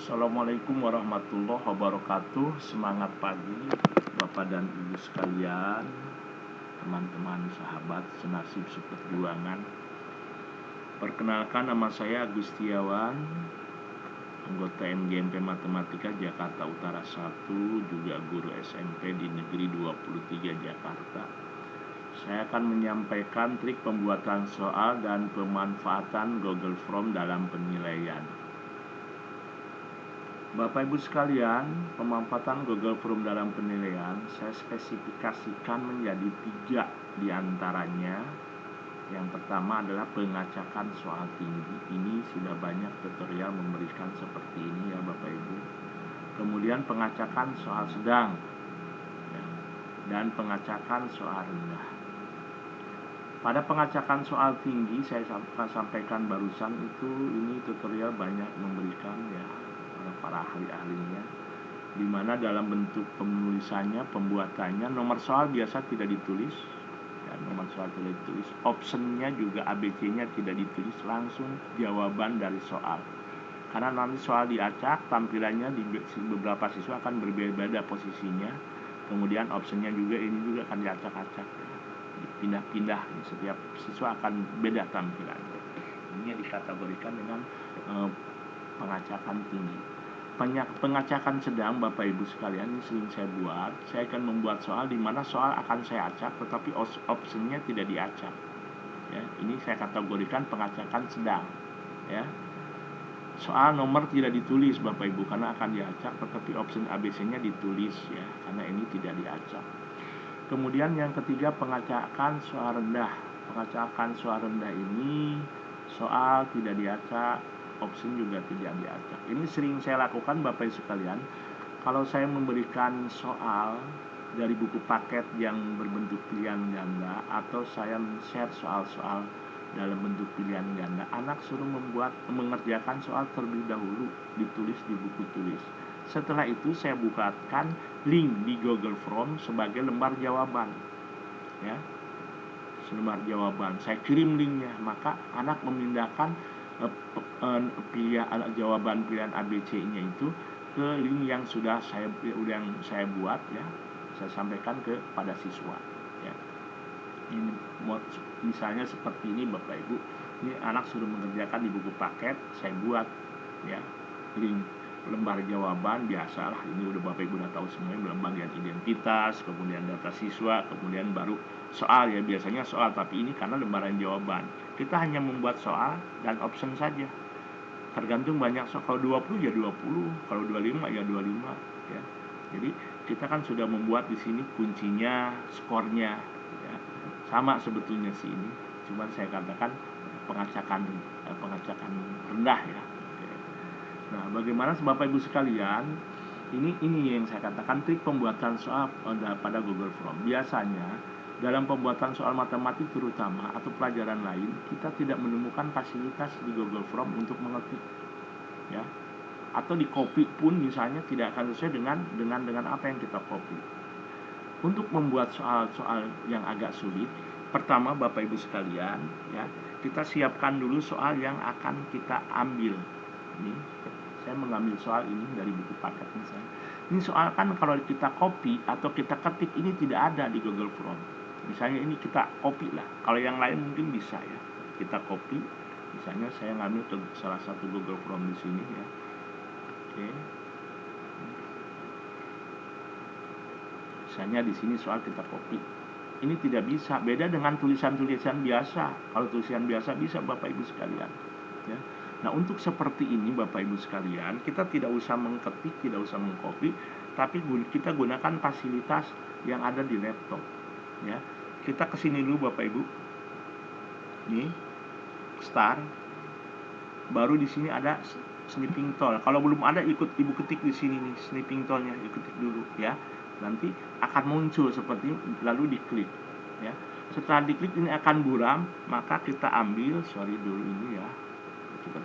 Assalamualaikum warahmatullahi wabarakatuh. Semangat pagi Bapak dan Ibu sekalian, teman-teman sahabat senasib seperjuangan. Perkenalkan, nama saya Agustiawan, anggota MGMP Matematika Jakarta Utara 1, juga guru SMP di Negeri 23 Jakarta. Saya akan menyampaikan trik pembuatan soal dan pemanfaatan Google Form dalam penilaian. Bapak Ibu sekalian, pemanfaatan Google Form dalam penilaian saya spesifikasikan menjadi 3 diantaranya. Yang pertama adalah pengacakan soal tinggi. Ini sudah banyak tutorial memberikan seperti ini ya Bapak Ibu. Kemudian pengacakan soal sedang ya, dan pengacakan soal rendah. Pada pengacakan soal tinggi saya sampaikan barusan itu, ini tutorial banyak memberikan ya para ahli-ahlinya, di mana dalam bentuk penulisannya, pembuatannya, nomor soal biasa tidak ditulis ya, nomor soal tidak ditulis, optionnya juga ABC-nya tidak ditulis, langsung jawaban dari soal, karena nanti soal diacak, tampilannya di beberapa siswa akan berbeda-beda posisinya, kemudian optionnya juga ini juga akan diacak-acak ya, pindah-pindah, setiap siswa akan beda tampilannya. Ini dikategorikan dengan pengacakan tinggi. Pengacakan sedang Bapak Ibu sekalian, ini sering saya buat. Saya akan membuat soal di mana soal akan saya acak tetapi optionnya tidak diacak ya. Ini saya kategorikan pengacakan sedang ya. Soal nomor tidak ditulis Bapak Ibu karena akan diacak, tetapi option ABC-nya ditulis ya, karena ini tidak diacak. Kemudian yang ketiga, pengacakan soal rendah. Pengacakan soal rendah ini soal tidak diacak, option juga tidak diacak. Ini sering saya lakukan Bapak Ibu sekalian. Kalau saya memberikan soal dari buku paket yang berbentuk pilihan ganda, atau saya share soal-soal dalam bentuk pilihan ganda, anak suruh mengerjakan soal terlebih dahulu, ditulis di buku tulis. Setelah itu saya bukakan link di Google Form sebagai lembar jawaban ya, lembar jawaban. Saya kirim linknya, maka anak memindahkan jawaban pilihan ABC-nya itu ke link yang sudah saya buat ya, saya sampaikan kepada siswa ya. Ini misalnya seperti ini Bapak Ibu, ini anak sudah mengerjakan di buku paket, saya buat ya link lembar jawaban biasalah, ini udah Bapak Ibu udah tahu semuanya, bagian identitas, kemudian data siswa, kemudian baru soal ya, biasanya soal, tapi ini karena lembaran jawaban kita hanya membuat soal dan option saja, tergantung banyak soal. Kalau 20 ya 20, kalau 25 ya 25 ya. Jadi kita kan sudah membuat di sini kuncinya, skornya ya. Sama sebetulnya sih ini, cuman saya katakan pengacakan rendah ya. Nah, bagaimana Bapak Ibu sekalian, ini yang saya katakan trik pembuatan soal pada Google Form. Biasanya dalam pembuatan soal matematik terutama atau pelajaran lain, kita tidak menemukan fasilitas di Google Form untuk mengetik ya, atau di copy pun misalnya tidak akan sesuai dengan apa yang kita copy. Untuk membuat soal-soal yang agak sulit, pertama Bapak Ibu sekalian ya, kita siapkan dulu soal yang akan kita ambil. Ini saya mengambil soal ini dari buku paket misalnya. Ini soal kan kalau kita copy atau kita ketik ini tidak ada di Google Form. Misalnya ini kita copy lah. Kalau yang lain mungkin bisa ya. Kita copy. Misalnya saya ngambil ke salah satu Google Form di sini ya. Oke. Misalnya di sini soal kita copy. Ini tidak bisa. Beda dengan tulisan-tulisan biasa. Kalau tulisan biasa bisa Bapak Ibu sekalian. Ya. Nah, untuk seperti ini Bapak Ibu sekalian, kita tidak usah mengketik, tidak usah mengcopy, tapi kita gunakan fasilitas yang ada di laptop ya. Kita kesini dulu Bapak Ibu. Nih, start. Baru di sini ada snipping tool. Kalau belum ada, ikut Ibu ketik di sini nih, snipping toolnya, ketik dulu ya. Nanti akan muncul seperti ini, lalu diklik ya. Setelah diklik ini akan buram, maka kita ambil, dulu ini ya. Kita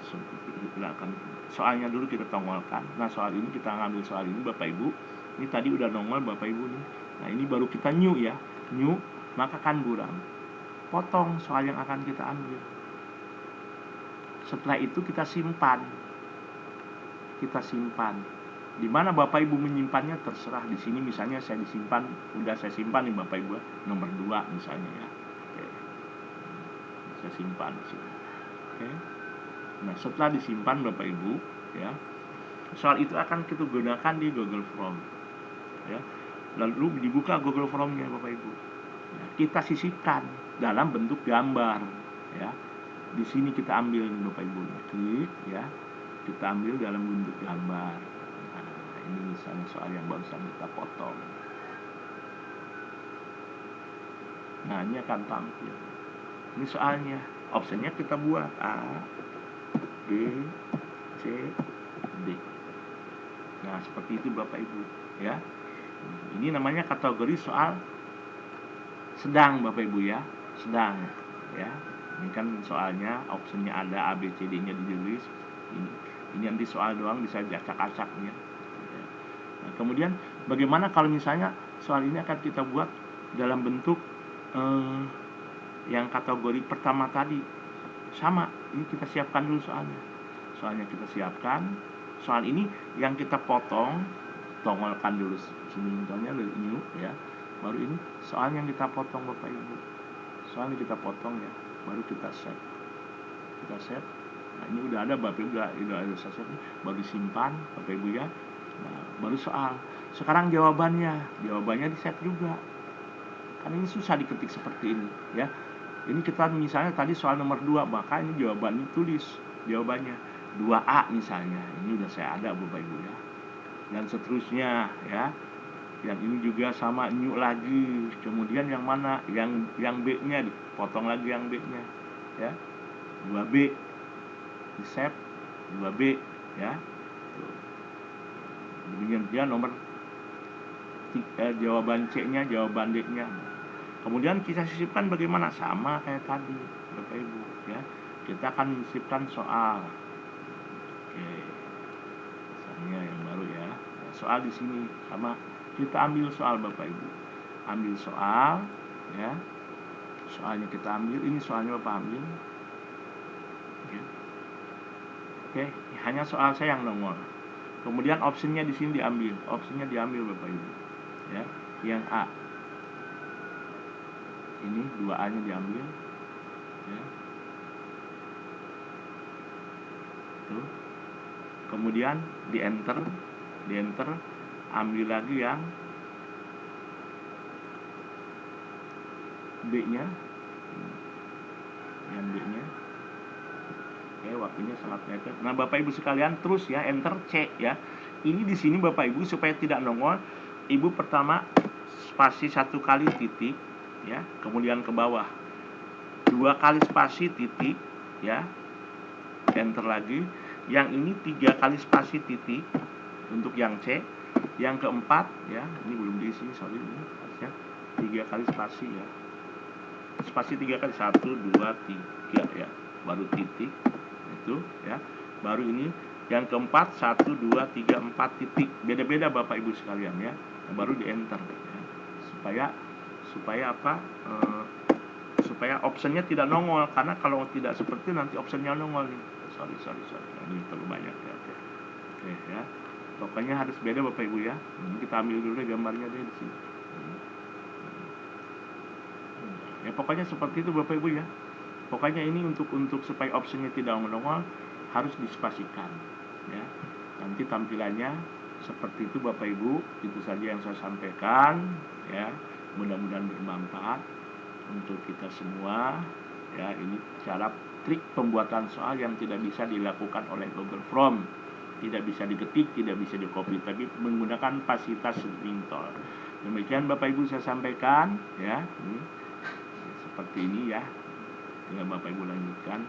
silakan soalnya dulu kita tongolkan. Nah, soal ini kita ngambil soal ini Bapak Ibu. Ini tadi udah nongol Bapak Ibu nih. Nah, ini baru kita new ya. New, maka kan buram. Potong soal yang akan kita ambil. Setelah itu kita simpan. kita simpan. Di mana Bapak Ibu menyimpannya terserah. Di sini misalnya saya disimpan, udah saya simpan nih Bapak Ibu, nomor 2 misalnya ya. Oke. Saya simpan di sini. Oke. Nah, setelah disimpan Bapak Ibu, ya, soal itu akan kita gunakan di Google Form, ya. Lalu dibuka Google Form-nya Bapak Ibu. Ya, kita sisipkan dalam bentuk gambar, ya. Di sini kita ambil nih Bapak Ibu, klik, ya. Kita ambil dalam bentuk gambar. Nah, ini misalnya soal yang barusan kita potong. Nah, ini akan tampil. Ini soalnya, opsinya kita buat A, B, C, D. Nah, seperti itu Bapak Ibu, ya. Ini namanya kategori soal sedang Bapak Ibu ya, sedang, ya. Ini kan soalnya opsinya ada A, B, C, D-nya ditulis. Ini nanti soal doang bisa diacak-acak ya. Nah, kemudian bagaimana kalau misalnya soal ini akan kita buat dalam bentuk yang kategori pertama tadi. Sama, ini kita siapkan dulu soalnya. Soalnya kita siapkan. Soal ini yang kita potong, tongolkan dulu sebenarnya new ya. Baru ini soal yang kita potong Bapak Ibu. Soalnya kita potong ya, baru kita save. Kita save. Nah, ini udah ada Bapak Ibu, udah ada save, baru simpan Bapak Ibu ya. Nah, baru soal. Sekarang jawabannya di save juga. Kan ini susah diketik seperti ini ya. Ini kita misalnya tadi soal nomor 2, maka ini jawabannya tulis jawabannya 2A misalnya. Ini udah saya ada Bapak Ibu ya. Dan seterusnya ya. Yang ini juga sama new lagi. Kemudian yang mana? Yang B-nya dipotong lagi yang B-nya ya. 2B di save 2B ya. Demikian dia nomor jawaban C-nya, jawaban D-nya. Kemudian kita sisipkan bagaimana? Sama kayak tadi Bapak Ibu ya. Kita akan sisipkan soal. Oke. Misalnya yang baru ya. Nah, soal di sini sama, kita ambil soal Bapak Ibu. Ambil soal ya. Soalnya kita ambil, ini soalnya Bapak ambil. Oke, hanya soal saya yang nongol. Kemudian opsinya di sini diambil. Opsinya diambil Bapak Ibu. Ya, yang A. Ini 2A-nya diambil. Ya. Tuh. Kemudian di enter, ambil lagi yang B-nya. Yang B-nya. Oke, waktunya sangat mepet. Nah, Bapak Ibu sekalian, terus ya enter C ya. Ini di sini Bapak Ibu supaya tidak nongol, Ibu pertama spasi 1 kali titik ya, kemudian ke bawah 2 kali spasi titik ya. Enter lagi. Yang ini 3 kali spasi titik untuk yang C. Yang keempat ya, ini belum diisi, sorry ini harusnya 3 kali spasi ya. Spasi 3 kali, 1 2 3 ya. Baru titik. Itu ya. Baru ini yang keempat 1 2 3 4 titik. Beda-beda Bapak Ibu sekalian ya. Nah, baru di enter ya. Supaya apa? Supaya optionnya tidak nongol, karena kalau tidak seperti nanti optionnya nongol nih. Sorry. Nah, ini terlalu banyak ya. Oke ya. Pokoknya harus beda Bapak Ibu ya. Ini kita ambil dulu deh gambarnya deh di sini. Ya pokoknya seperti itu Bapak Ibu ya. Pokoknya ini untuk supaya opsinya tidak menongol harus dispasikan ya. Nanti tampilannya seperti itu Bapak Ibu. Itu saja yang saya sampaikan ya. Mudah-mudahan bermanfaat untuk kita semua ya. Ini cara trik pembuatan soal yang tidak bisa dilakukan oleh Google Form. Tidak bisa diketik, tidak bisa di-copy, tapi menggunakan fasilitas Linktol. Demikian Bapak Ibu saya sampaikan ya. Ini seperti ini ya. Tinggal Bapak Ibu lanjutkan.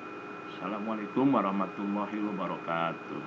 Assalamualaikum warahmatullahi wabarakatuh.